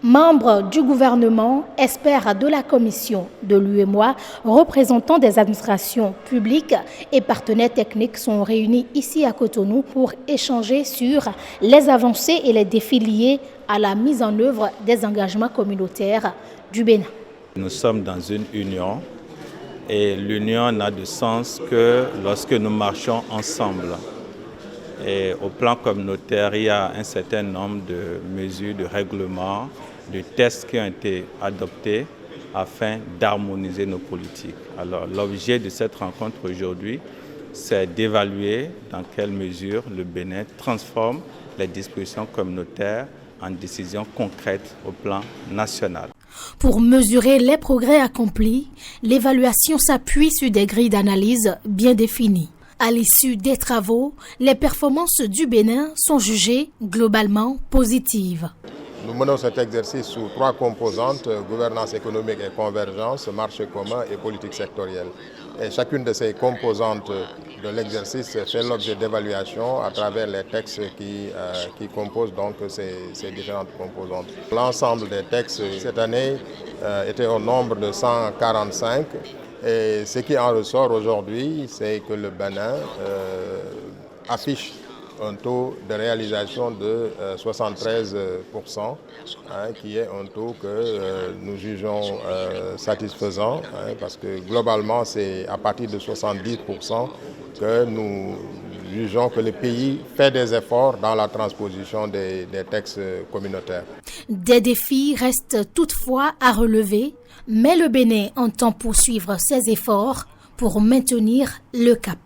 Membres du gouvernement, experts de la commission de l'UEMOA, représentants des administrations publiques et partenaires techniques sont réunis ici à Cotonou pour échanger sur les avancées et les défis liés à la mise en œuvre des engagements communautaires du Bénin. Nous sommes dans une union et l'union n'a de sens que lorsque nous marchons ensemble. Et au plan communautaire, il y a un certain nombre de mesures, de règlements, de tests qui ont été adoptés afin d'harmoniser nos politiques. Alors, l'objet de cette rencontre aujourd'hui, c'est d'évaluer dans quelle mesure le Bénin transforme les dispositions communautaires en décisions concrètes au plan national. Pour mesurer les progrès accomplis, l'évaluation s'appuie sur des grilles d'analyse bien définies. À l'issue des travaux, les performances du Bénin sont jugées globalement positives. Nous menons cet exercice sous trois composantes, gouvernance économique et convergence, marché commun et politique sectorielle. Et chacune de ces composantes de l'exercice fait l'objet d'évaluation à travers les textes qui composent donc ces différentes composantes. L'ensemble des textes cette année était au nombre de 145. Et ce qui en ressort aujourd'hui, c'est que le Bénin affiche un taux de réalisation de 73%, qui est un taux que nous jugeons satisfaisant, parce que globalement, c'est à partir de 70% que nous jugeons que le pays fait des efforts dans la transposition des textes communautaires. Des défis restent toutefois à relever, mais le Bénin entend poursuivre ses efforts pour maintenir le cap.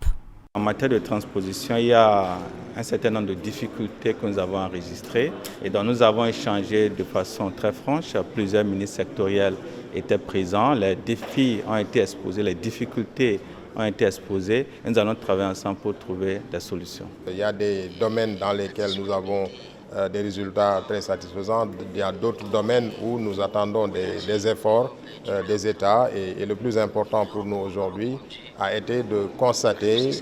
En matière de transposition, il y a un certain nombre de difficultés que nous avons enregistrées et dont nous avons échangé de façon très franche. Plusieurs ministres sectoriels étaient présents, les défis ont été exposés, les difficultés ont été exposées et nous allons travailler ensemble pour trouver des solutions. Il y a des domaines dans lesquels nous avons des résultats très satisfaisants. Il y a d'autres domaines où nous attendons des efforts des États et le plus important pour nous aujourd'hui a été de constater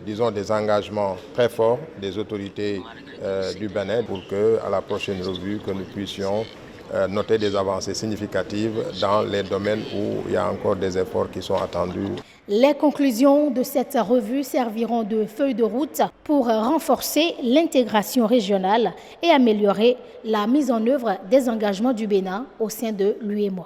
disons, des engagements très forts des autorités du Bénin pour qu'à la prochaine revue que nous puissions noter des avancées significatives dans les domaines où il y a encore des efforts qui sont attendus. Les conclusions de cette revue serviront de feuille de route pour renforcer l'intégration régionale et améliorer la mise en œuvre des engagements du Bénin au sein de l'UEMOA.